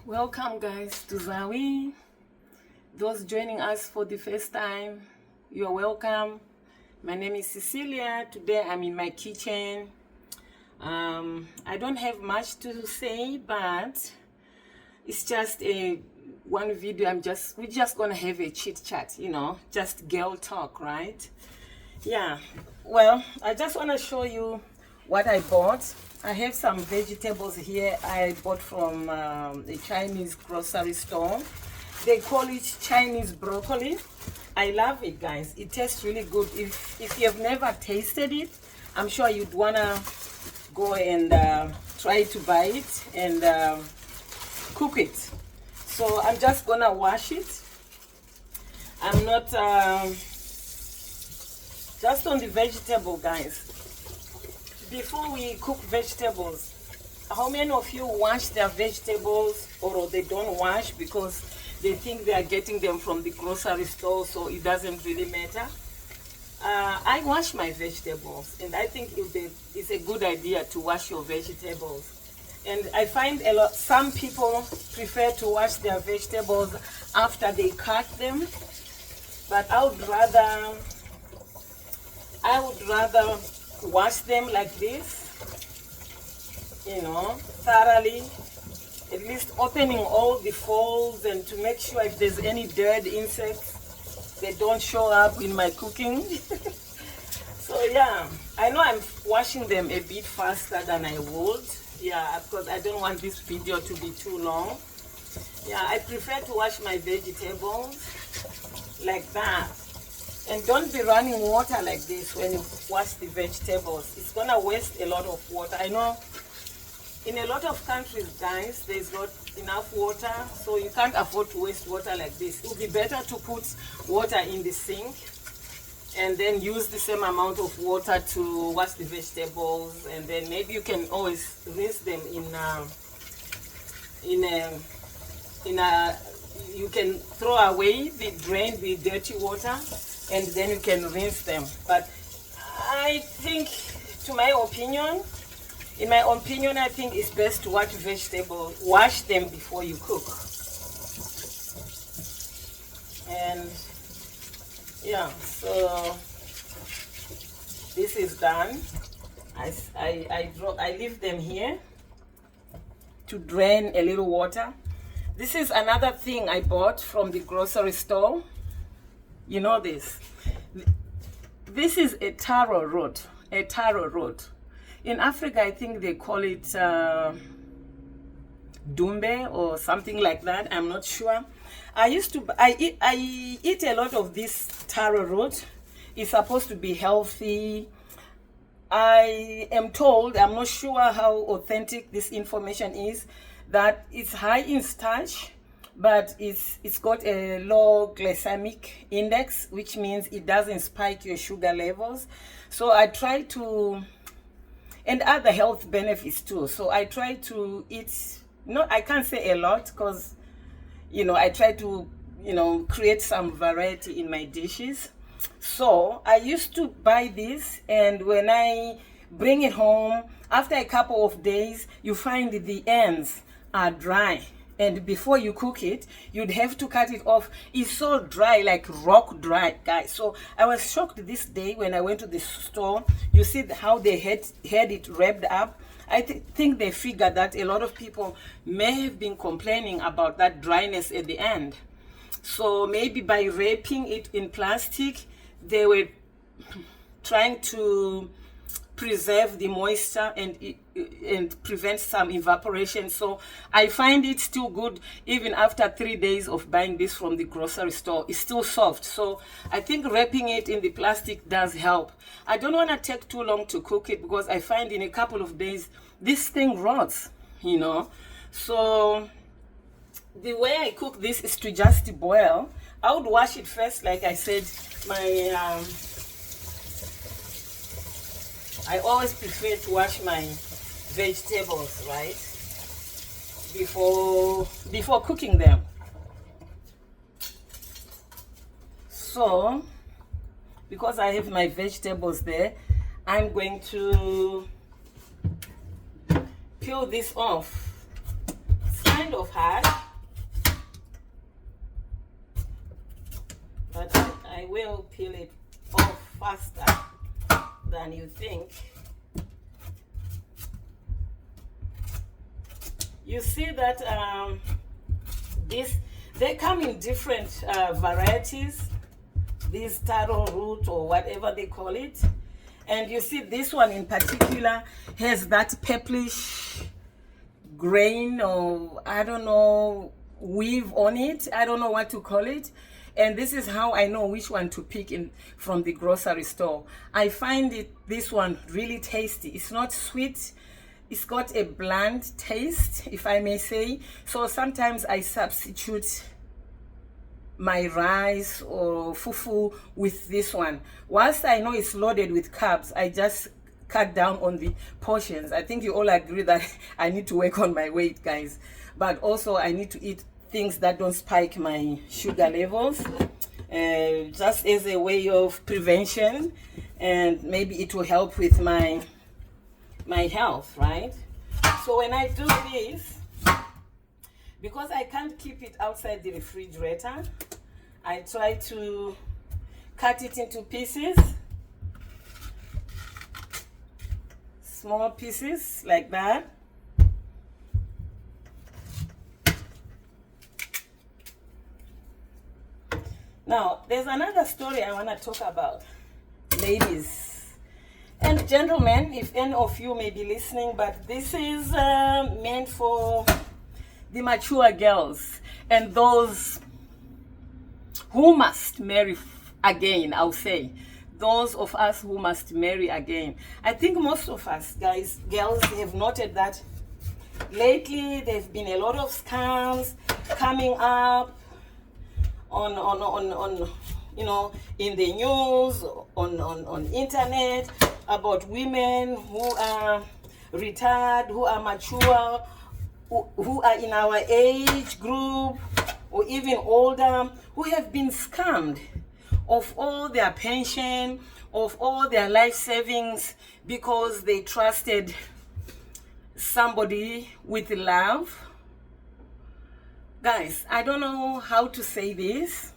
Welcome guys to Zawi. Those joining us for the first time, you are welcome. My name is Cecilia. Today I'm in my kitchen. I don't have much to say, but it's just a one video. We're just gonna have a chit chat, just girl talk, right? Yeah. Well, I just want to show you what I bought. I have some vegetables here I bought from a Chinese grocery store. They call it Chinese broccoli. I love it, guys. It tastes really good. If you have never tasted it, I'm sure you'd wanna go and try to buy it and cook it. So I'm just gonna wash it. I'm not just on the vegetable, guys. Before we cook vegetables, how many of you wash their vegetables or they don't wash because they think they are getting them from the grocery store, so it doesn't really matter? I wash my vegetables, and I think it's a good idea to wash your vegetables. And I find some people prefer to wash their vegetables after they cut them, but I would rather wash them like this, thoroughly, at least opening all the folds and to make sure if there's any dead insects, they don't show up in my cooking. So yeah, I know I'm washing them a bit faster than I would, because I don't want this video to be too long. I prefer to wash my vegetables like that. And don't be running water like this when you wash the vegetables. It's gonna waste a lot of water. I know in a lot of countries, guys, there's not enough water, so you can't afford to waste water like this. It would be better to put water in the sink and then use the same amount of water to wash the vegetables, and then maybe you can always rinse them you can throw away the dirty water, and then you can rinse them. But I think, in my opinion, I think it's best to wash them before you cook. And so this is done. I leave them here to drain a little water. This is another thing I bought from the grocery store. You know this. This is a taro root. A taro root. In Africa, I think they call it dumbe or something like that. I'm not sure. I eat a lot of this taro root. It's supposed to be healthy. I am told, I'm not sure how authentic this information is, that it's high in starch, but it's got a low glycemic index, which means it doesn't spike your sugar levels. So I try to, and other health benefits too. So I try to eat, I can't say a lot because, I try to, create some variety in my dishes. So I used to buy this, and when I bring it home, after a couple of days, you find the ends are dry, and before you cook it, you'd have to cut it off. It's so dry, like rock dry, guys. So I was shocked this day when I went to the store. You see how they had it wrapped up. I think they figured that a lot of people may have been complaining about that dryness at the end. So maybe by wrapping it in plastic, they were trying to preserve the moisture and prevent some evaporation. So I find it still good even after 3 days of buying this from the grocery store. It's still soft. So I think wrapping it in the plastic does help. I don't want to take too long to cook it because I find in a couple of days this thing rots, So the way I cook this is to just boil. I would wash it first, like I said. I always prefer to wash my vegetables, right, before cooking them. So, because I have my vegetables there, I'm going to peel this off. kind of hard, but I will peel it off faster than you think. You see that they come in different varieties, this taro root or whatever they call it. And you see this one in particular has that purplish grain, or I don't know, weave on it. I don't know what to call it. And this is how I know which one to pick in from the grocery store. I find this one really tasty. It's not sweet. It's got a bland taste, if I may say. So sometimes I substitute my rice or fufu with this one. Whilst I know it's loaded with carbs, I just cut down on the portions. I think you all agree that I need to work on my weight, guys. But also I need to eat things that don't spike my sugar levels, just as a way of prevention, and maybe it will help with my health, right? So when I do this, because I can't keep it outside the refrigerator, I try to cut it into pieces, small pieces like that. Now, there's another story I want to talk about, ladies and gentlemen, if any of you may be listening, but this is meant for the mature girls and those who must marry again, I'll say. Those of us who must marry again. I think most of us, girls, have noted that lately there have been a lot of scams coming up on you know, in the news, on internet, about women who are retired, who are mature, who are in our age group or even older, who have been scammed of all their pension, of all their life savings, because they trusted somebody with love. Guys, I don't know how to say this.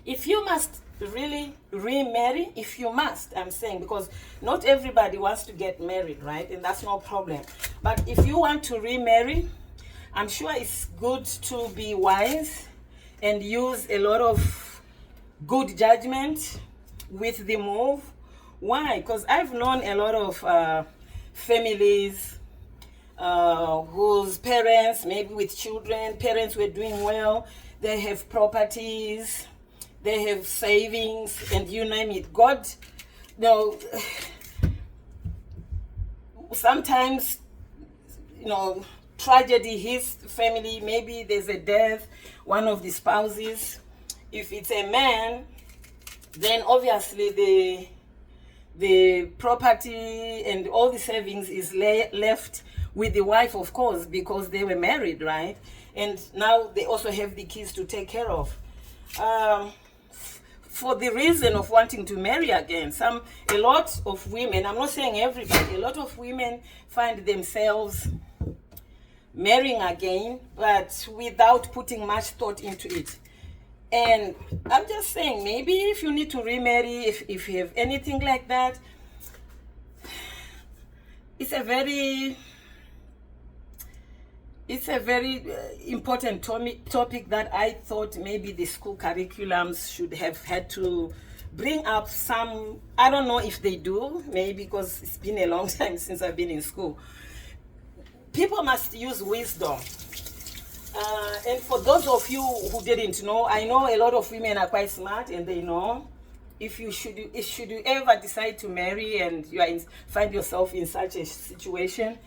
If you must really remarry, if you must, I'm saying, because not everybody wants to get married, right? And that's no problem. But if you want to remarry, I'm sure it's good to be wise and use a lot of good judgment with the move. Why? Because I've known a lot of families whose parents, maybe with children, parents were doing well, they have properties, they have savings, and you name it. God, you know, sometimes, you know, tragedy hits family. Maybe there's a death, one of the spouses. If it's a man, then obviously the property and all the savings is left with the wife, of course, because they were married, right? And now they also have the kids to take care of. For the reason of wanting to marry again, a lot of women, I'm not saying everybody, a lot of women find themselves marrying again, but without putting much thought into it. And I'm just saying, maybe if you need to remarry, if you have anything like that, it's a very important topic that I thought maybe the school curriculums should have had to bring up some. I don't know if they do, maybe because it's been a long time since I've been in school. People must use wisdom. And for those of you who didn't know, I know a lot of women are quite smart and they know if you ever decide to marry and find yourself in such a situation,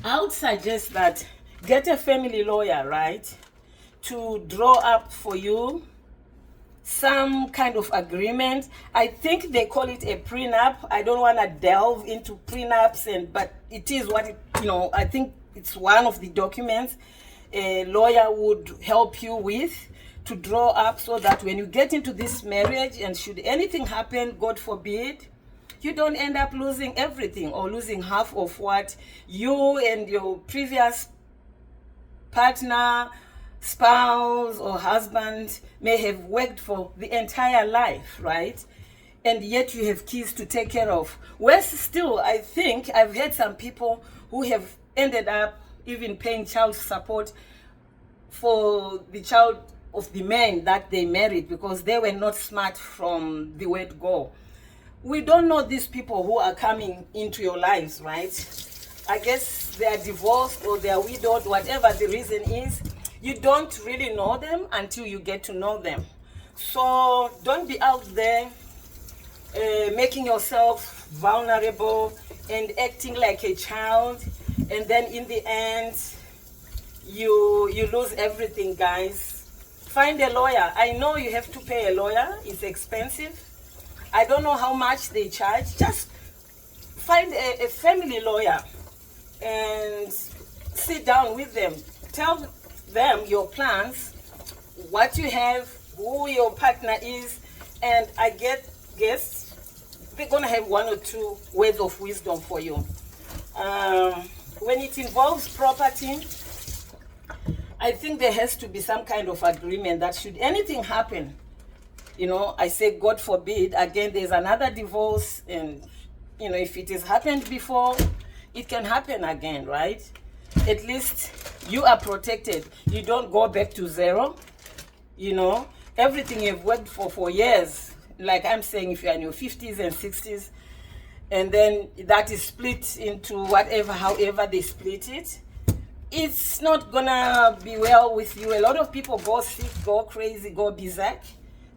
I would suggest that get a family lawyer, right, to draw up for you some kind of agreement. I think they call it a prenup. I don't want to delve into prenups, but it is what it, I think it's one of the documents a lawyer would help you with to draw up, so that when you get into this marriage and should anything happen, God forbid, you don't end up losing everything or losing half of what you and your previous partner, spouse, or husband may have worked for the entire life, right? And yet you have kids to take care of. Whereas still, I think I've had some people who have ended up even paying child support for the child of the man that they married because they were not smart from the word go. We don't know these people who are coming into your lives, right? I guess they are divorced or they are widowed, whatever the reason is. You don't really know them until you get to know them. So don't be out there making yourself vulnerable and acting like a child, and then in the end you lose everything, guys. Find a lawyer. I know you have to pay a lawyer. It's expensive. I don't know how much they charge. Just find a family lawyer and sit down with them. Tell them your plans, what you have, who your partner is, and I guess they're gonna have one or two words of wisdom for you. When it involves property, I think there has to be some kind of agreement that should anything happen, I say God forbid, again, there's another divorce, and if it has happened before, it can happen again, right? At least you are protected. You don't go back to zero. Everything you've worked for years, like I'm saying, if you're in your 50s and 60s, and then that is split into whatever, however they split it, it's not gonna be well with you. A lot of people go sick, go crazy, go berserk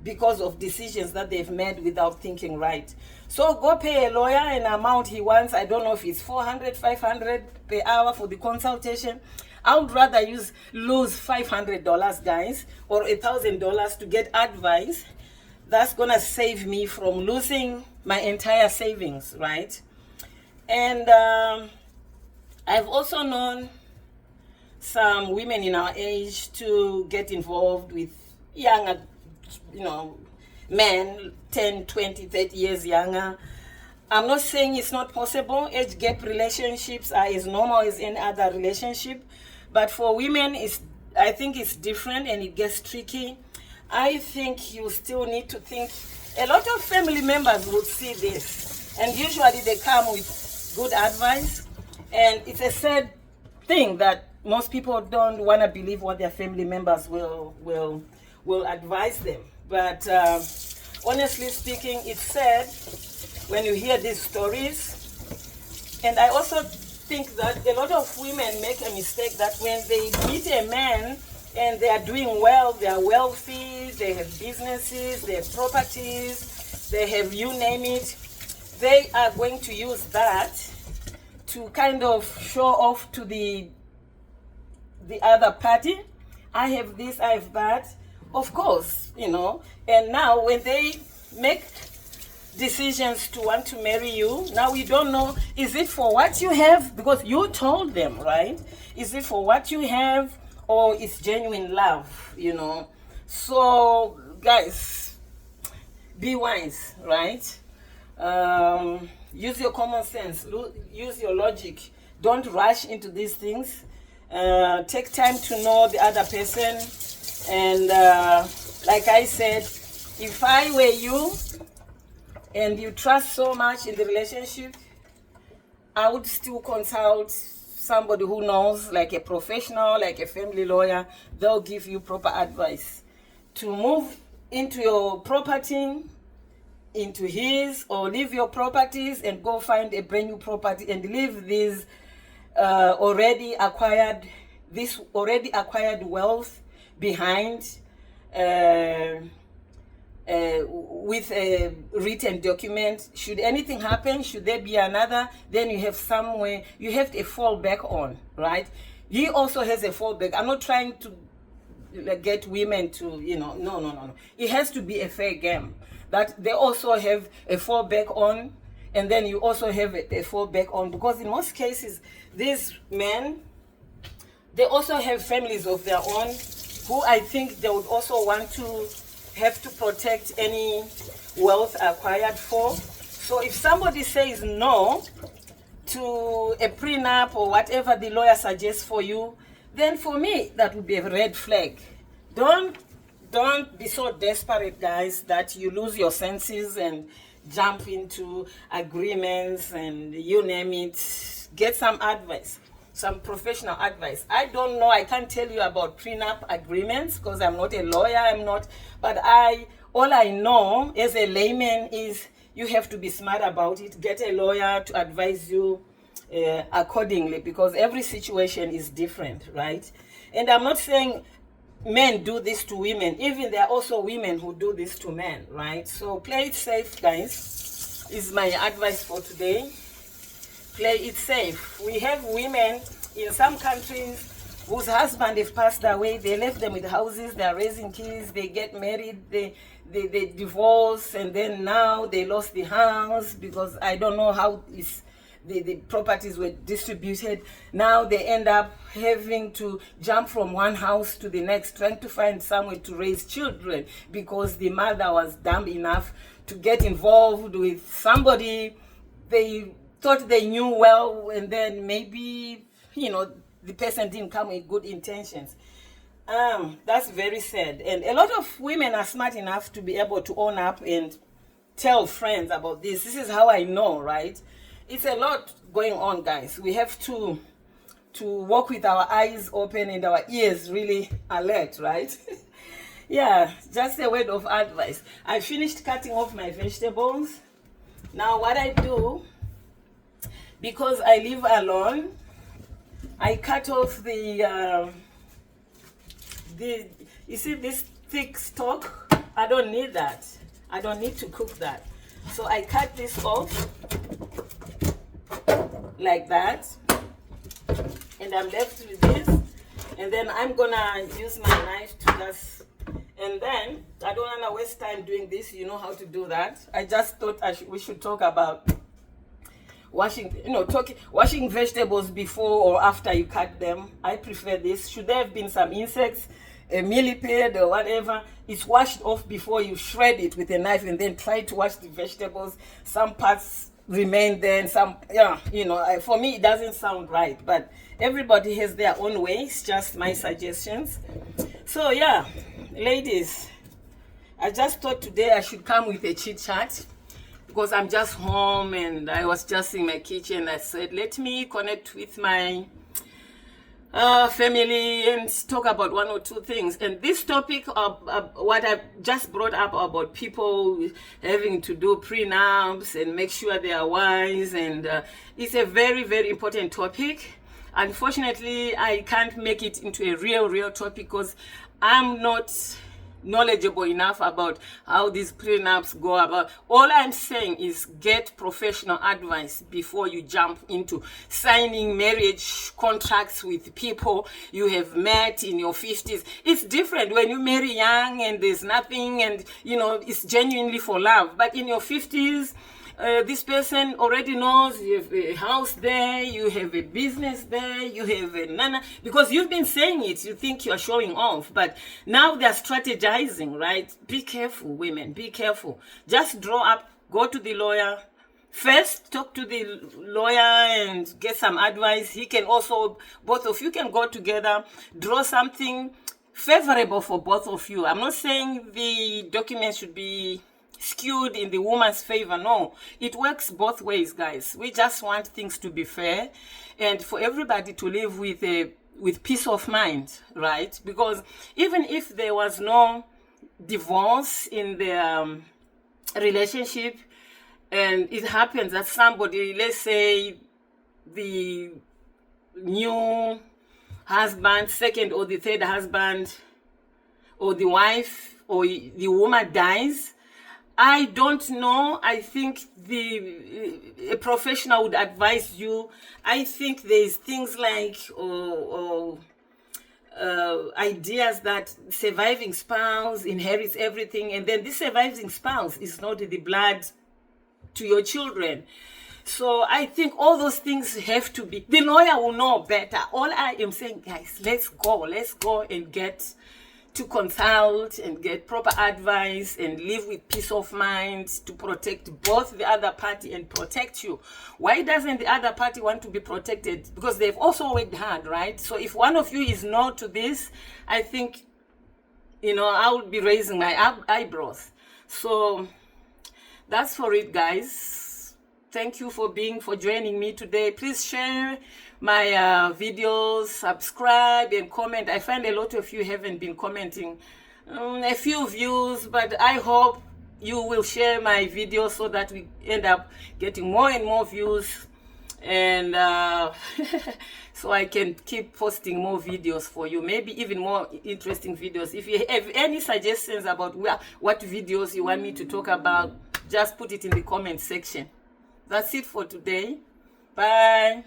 because of decisions that they've made without thinking right. So go pay a lawyer an amount he wants. I don't know if it's 400, 500 per hour for the consultation. I would rather lose $500, guys, or $1,000 to get advice. That's gonna save me from losing my entire savings, right? And I've also known some women in our age to get involved with younger, men 10, 20, 30 years younger. I'm not saying it's not possible. Age gap relationships are as normal as any other relationship, but for women, I think it's different and it gets tricky. I think you still need to think. A lot of family members would see this, and usually they come with good advice, and it's a sad thing that most people don't want to believe what their family members will advise them. But honestly speaking, it's sad when you hear these stories. And I also think that a lot of women make a mistake that when they meet a man and they are doing well, they are wealthy, they have businesses, they have properties, they have you name it, they are going to use that to kind of show off to the other party. I have this, I have that. Of course, and now when they make decisions to want to marry you, now we don't know, is it for what you have? Because you told them, right? Is it for what you have, or it's genuine love, So, guys, be wise, right? Use your common sense, use your logic. Don't rush into these things. Take time to know the other person. And like I said, if I were you and you trust so much in the relationship, I would still consult somebody who knows, like a professional, like a family lawyer. They'll give you proper advice to move into your property, into his, or leave your properties and go find a brand new property and leave these already acquired wealth behind with a written document. Should anything happen, should there be another, then you have somewhere, you have a fallback on, right? He also has a fallback. I'm not trying to get women to, no. It has to be a fair game. That they also have a fallback on, and then you also have a fallback on, because in most cases, these men, they also have families of their own who I think they would also want to have to protect any wealth acquired for. So if somebody says no to a prenup or whatever the lawyer suggests for you, then for me that would be a red flag. Don't be so desperate, guys, that you lose your senses and jump into agreements and you name it. Get some advice, some professional advice. I don't know, I can't tell you about prenup agreements because I'm not a lawyer, but all I know as a layman is you have to be smart about it. Get a lawyer to advise you accordingly, because every situation is different, right? And I'm not saying men do this to women. Even there are also women who do this to men, right? So play it safe, guys, is my advice for today. Play it safe. We have women in some countries whose husband have passed away. They left them with houses, they're raising kids, they get married, they divorce, and then now they lost the house because I don't know how the properties were distributed. Now they end up having to jump from one house to the next, trying to find somewhere to raise children because the mother was dumb enough to get involved with somebody they thought they knew well, and then maybe, the person didn't come with good intentions. That's very sad. And a lot of women are smart enough to be able to own up and tell friends about this. This is how I know, right? It's a lot going on, guys. We have to walk with our eyes open and our ears really alert, right? Yeah, just a word of advice. I finished cutting off my vegetables. Now what I do, because I live alone, I cut off you see this thick stalk? I don't need that. I don't need to cook that. So I cut this off like that, and I'm left with this, and then I'm gonna use my knife to just, and then I don't wanna waste time doing this. You know how to do that. I just thought we should talk about washing vegetables before or after you cut them. I prefer this. Should there have been some insects, a millipede or whatever, it's washed off before you shred it with a knife and then try to wash the vegetables. Some parts remain there and some, for me it doesn't sound right, but everybody has their own ways. Just my suggestions. So yeah, ladies, I just thought today I should come with a chit chat because I'm just home and I was just in my kitchen. I said, let me connect with my family and talk about one or two things. And this topic of what I just brought up about people having to do prenups and make sure they are wise, and it's a very, very important topic. Unfortunately, I can't make it into a real topic because I'm not knowledgeable enough about how these prenups go about. All I'm saying is get professional advice before you jump into signing marriage contracts with people you have met in your 50s. It's different when you marry young and there's nothing and it's genuinely for love. But in your 50s, this person already knows you have a house there, you have a business there, you have a nana, because you've been saying it, you think you're showing off, but now they're strategizing, right? Be careful, women, be careful. Just draw up, go to the lawyer. First, talk to the lawyer and get some advice. He can also, both of you can go together, draw something favorable for both of you. I'm not saying the document should be skewed in the woman's favor. No, it works both ways, guys. We just want things to be fair and for everybody to live with peace of mind, right? Because even if there was no divorce in the relationship and it happens that somebody, let's say the new husband, second or the third husband, or the wife or the woman dies, I don't know. I think a professional would advise you. I think there's things like ideas that surviving spouse inherits everything, and then this surviving spouse is not the blood to your children. So I think all those things have to be, the lawyer will know better. All I am saying, guys, let's go and get to consult and get proper advice and live with peace of mind to protect both the other party and protect you. Why doesn't the other party want to be protected? Because they've also worked hard, right? So if one of you is no to this, I think, you know, I will be raising my eyebrows. So that's for it, guys. Thank you for joining me today. Please share my videos, subscribe and comment. I find a lot of you haven't been commenting. A few views, but I hope you will share my videos so that we end up getting more and more views, and so I can keep posting more videos for you, maybe even more interesting videos. If you have any suggestions about what videos you want me to talk about, just put it in the comment section. That's it for today. Bye.